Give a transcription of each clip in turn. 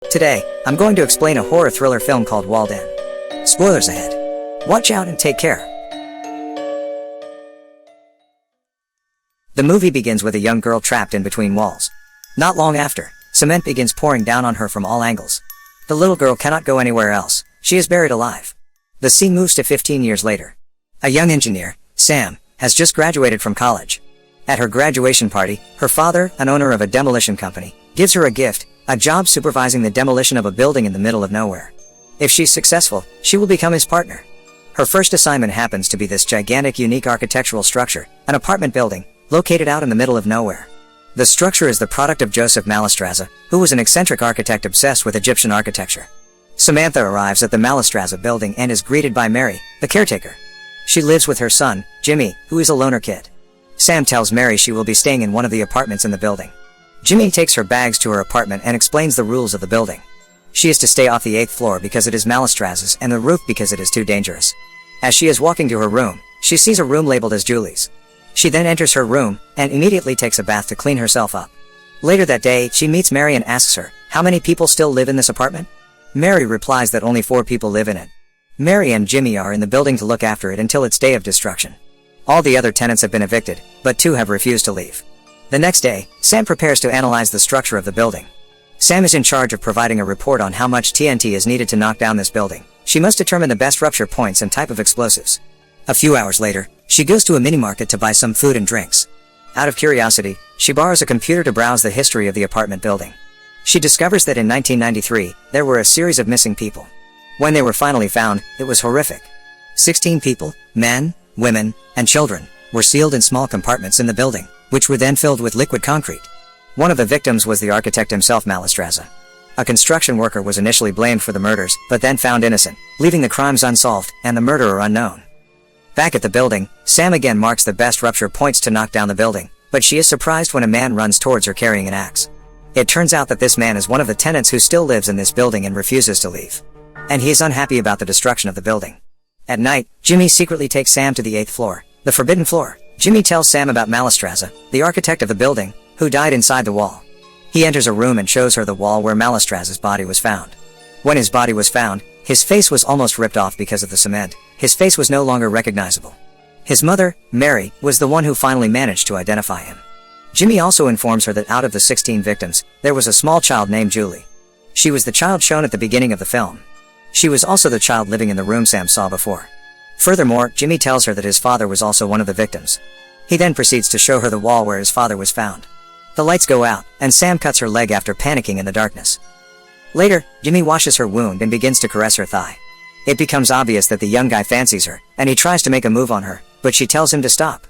Today, I'm going to explain a horror thriller film called Walled In. Spoilers ahead. Watch out and take care. The movie begins with a young girl trapped in between walls. Not long after, cement begins pouring down on her from all angles. The little girl cannot go anywhere else. She is buried alive. The scene moves to 15 years later. A young engineer, Sam, has just graduated from college. At her graduation party, her father, an owner of a demolition company, gives her a gift, a job supervising the demolition of a building in the middle of nowhere. If she's successful, she will become his partner. Her first assignment happens to be this gigantic, unique architectural structure, an apartment building, located out in the middle of nowhere. The structure is the product of Joseph Mallestraza, who was an eccentric architect obsessed with Egyptian architecture. Samantha arrives at the Mallestraza building and is greeted by Mary, the caretaker. She lives with her son, Jimmy, who is a loner kid. Sam tells Mary she will be staying in one of the apartments in the building. Jimmy takes her bags to her apartment and explains the rules of the building. She is to stay off the 8th floor because it is Mallestraza's, and the roof because it is too dangerous. As she is walking to her room, she sees a room labeled as Julie's. She then enters her room, and immediately takes a bath to clean herself up. Later that day, she meets Mary and asks her, how many people still live in this apartment? Mary replies that only 4 people live in it. Mary and Jimmy are in the building to look after it until its day of destruction. All the other tenants have been evicted, but 2 have refused to leave. The next day, Sam prepares to analyze the structure of the building. Sam is in charge of providing a report on how much TNT is needed to knock down this building. She must determine the best rupture points and type of explosives. A few hours later, she goes to a mini-market to buy some food and drinks. Out of curiosity, she borrows a computer to browse the history of the apartment building. She discovers that in 1993, there were a series of missing people. When they were finally found, it was horrific. 16 people, men, women, and children, were sealed in small compartments in the building, which were then filled with liquid concrete. One of the victims was the architect himself, Mallestraza. A construction worker was initially blamed for the murders, but then found innocent, leaving the crimes unsolved, and the murderer unknown. Back at the building, Sam again marks the best rupture points to knock down the building, but she is surprised when a man runs towards her carrying an axe. It turns out that this man is one of the tenants who still lives in this building and refuses to leave. And he is unhappy about the destruction of the building. At night, Jimmy secretly takes Sam to the 8th floor, the forbidden floor. Jimmy tells Sam about Mallestraza, the architect of the building, who died inside the wall. He enters a room and shows her the wall where Mallestraza's body was found. When his body was found, his face was almost ripped off because of the cement. His face was no longer recognizable. His mother, Mary, was the one who finally managed to identify him. Jimmy also informs her that out of the 16 victims, there was a small child named Julie. She was the child shown at the beginning of the film. She was also the child living in the room Sam saw before. Furthermore, Jimmy tells her that his father was also one of the victims. He then proceeds to show her the wall where his father was found. The lights go out, and Sam cuts her leg after panicking in the darkness. Later, Jimmy washes her wound and begins to caress her thigh. It becomes obvious that the young guy fancies her, and he tries to make a move on her, but she tells him to stop.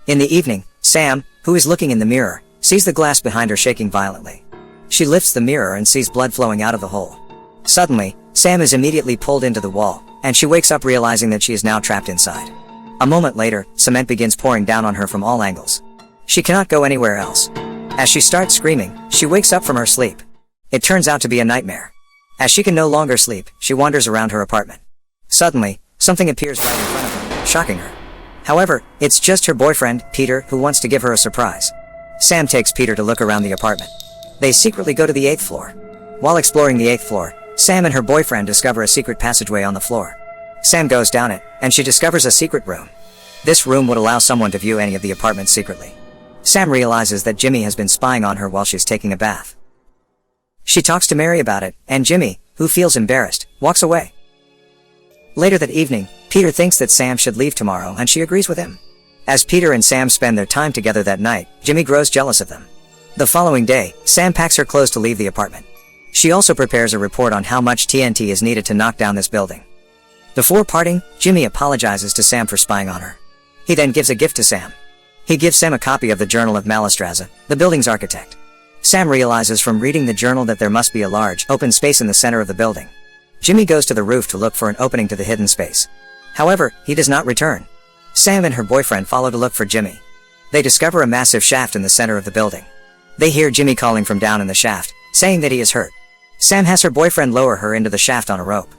In the evening, Sam, who is looking in the mirror, sees the glass behind her shaking violently. She lifts the mirror and sees blood flowing out of the hole. Suddenly, Sam is immediately pulled into the wall, and she wakes up realizing that she is now trapped inside. A moment later, cement begins pouring down on her from all angles. She cannot go anywhere else. As she starts screaming, she wakes up from her sleep. It turns out to be a nightmare. As she can no longer sleep, she wanders around her apartment. Suddenly, something appears right in front of her, shocking her. However, it's just her boyfriend, Peter, who wants to give her a surprise. Sam takes Peter to look around the apartment. They secretly go to the 8th floor. While exploring the 8th floor, Sam and her boyfriend discover a secret passageway on the floor. Sam goes down it, and she discovers a secret room. This room would allow someone to view any of the apartments secretly. Sam realizes that Jimmy has been spying on her while she's taking a bath. She talks to Mary about it, and Jimmy, who feels embarrassed, walks away. Later that evening, Peter thinks that Sam should leave tomorrow, and she agrees with him. As Peter and Sam spend their time together that night, Jimmy grows jealous of them. The following day, Sam packs her clothes to leave the apartment. She also prepares a report on how much TNT is needed to knock down this building. Before parting, Jimmy apologizes to Sam for spying on her. He then gives a gift to Sam. He gives Sam a copy of the journal of Mallestraza, the building's architect. Sam realizes from reading the journal that there must be a large, open space in the center of the building. Jimmy goes to the roof to look for an opening to the hidden space. However, he does not return. Sam and her boyfriend follow to look for Jimmy. They discover a massive shaft in the center of the building. They hear Jimmy calling from down in the shaft, saying that he is hurt. Sam has her boyfriend lower her into the shaft on a rope.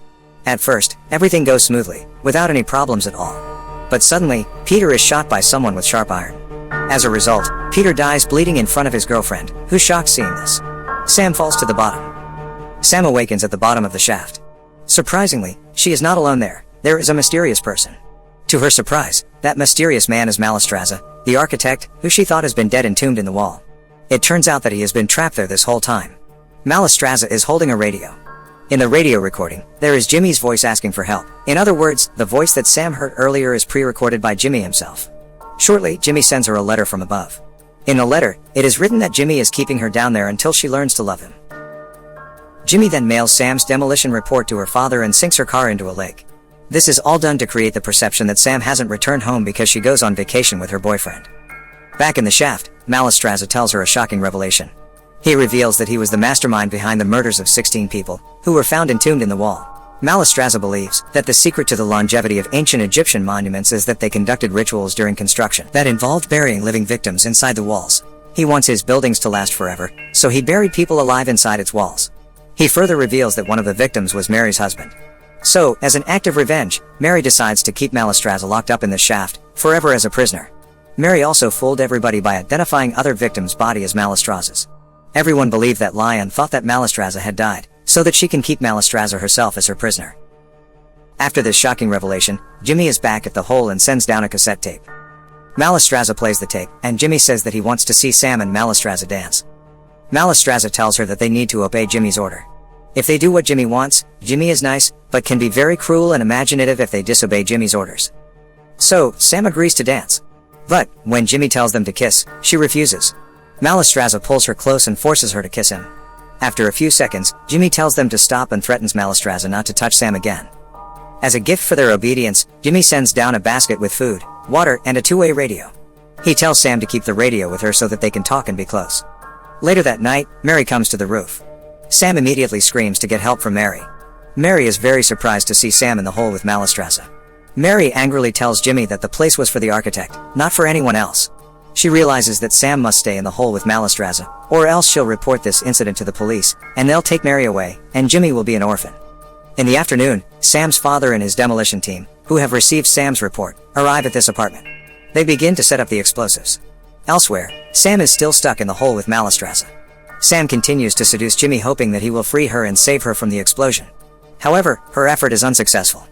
At first, everything goes smoothly, without any problems at all. But suddenly, Peter is shot by someone with sharp iron. As a result, Peter dies bleeding in front of his girlfriend, who's shocked seeing this. Sam falls to the bottom. Sam awakens at the bottom of the shaft. Surprisingly, she is not alone there. There is a mysterious person. To her surprise, that mysterious man is Mallestraza, the architect, who she thought has been dead entombed in the wall. It turns out that he has been trapped there this whole time. Mallestraza is holding a radio. In the radio recording, there is Jimmy's voice asking for help. In other words, the voice that Sam heard earlier is pre-recorded by Jimmy himself. Shortly, Jimmy sends her a letter from above. In the letter, it is written that Jimmy is keeping her down there until she learns to love him. Jimmy then mails Sam's demolition report to her father and sinks her car into a lake. This is all done to create the perception that Sam hasn't returned home because she goes on vacation with her boyfriend. Back in the shaft, Mallestraza tells her a shocking revelation. He reveals that he was the mastermind behind the murders of 16 people, who were found entombed in the wall. Mallestraza believes that the secret to the longevity of ancient Egyptian monuments is that they conducted rituals during construction that involved burying living victims inside the walls. He wants his buildings to last forever, so he buried people alive inside its walls. He further reveals that one of the victims was Mary's husband. So, as an act of revenge, Mary decides to keep Mallestraza locked up in the shaft, forever as a prisoner. Mary also fooled everybody by identifying other victims' body as Mallestraza's. Everyone believed that lie and thought that Mallestraza had died, so that she can keep Mallestraza herself as her prisoner. After this shocking revelation, Jimmy is back at the hole and sends down a cassette tape. Mallestraza plays the tape, and Jimmy says that he wants to see Sam and Mallestraza dance. Mallestraza tells her that they need to obey Jimmy's order. If they do what Jimmy wants, Jimmy is nice, but can be very cruel and imaginative if they disobey Jimmy's orders. So, Sam agrees to dance. But, when Jimmy tells them to kiss, she refuses. Mallestraza pulls her close and forces her to kiss him. After a few seconds, Jimmy tells them to stop and threatens Mallestraza not to touch Sam again. As a gift for their obedience, Jimmy sends down a basket with food, water, and a two-way radio. He tells Sam to keep the radio with her so that they can talk and be close. Later that night, Mary comes to the roof. Sam immediately screams to get help from Mary. Mary is very surprised to see Sam in the hole with Mallestraza. Mary angrily tells Jimmy that the place was for the architect, not for anyone else. She realizes that Sam must stay in the hole with Mallestraza, or else she'll report this incident to the police, and they'll take Mary away, and Jimmy will be an orphan. In the afternoon, Sam's father and his demolition team, who have received Sam's report, arrive at this apartment. They begin to set up the explosives. Elsewhere, Sam is still stuck in the hole with Mallestraza. Sam continues to seduce Jimmy, hoping that he will free her and save her from the explosion. However, her effort is unsuccessful.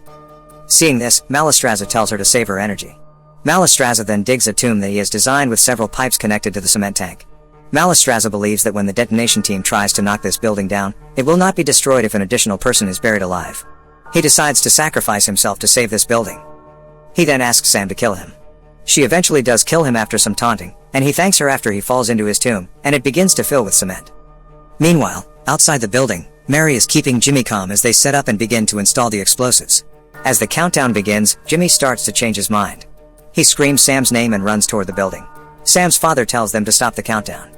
Seeing this, Mallestraza tells her to save her energy. Mallestraza then digs a tomb that he has designed with several pipes connected to the cement tank. Mallestraza believes that when the detonation team tries to knock this building down, it will not be destroyed if an additional person is buried alive. He decides to sacrifice himself to save this building. He then asks Sam to kill him. She eventually does kill him after some taunting, and he thanks her after he falls into his tomb, and it begins to fill with cement. Meanwhile, outside the building, Mary is keeping Jimmy calm as they set up and begin to install the explosives. As the countdown begins, Jimmy starts to change his mind. He screams Sam's name and runs toward the building. Sam's father tells them to stop the countdown.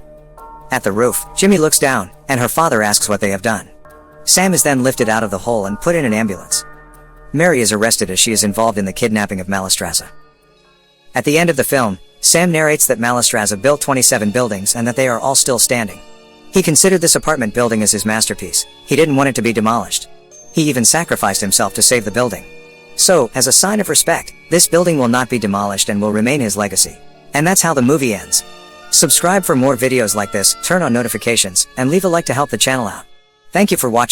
At the roof, Jimmy looks down, and her father asks what they have done. Sam is then lifted out of the hole and put in an ambulance. Mary is arrested as she is involved in the kidnapping of Mallestraza. At the end of the film, Sam narrates that Mallestraza built 27 buildings and that they are all still standing. He considered this apartment building as his masterpiece. He didn't want it to be demolished. He even sacrificed himself to save the building. So, as a sign of respect, this building will not be demolished and will remain his legacy. And that's how the movie ends. Subscribe for more videos like this, turn on notifications, and leave a like to help the channel out. Thank you for watching.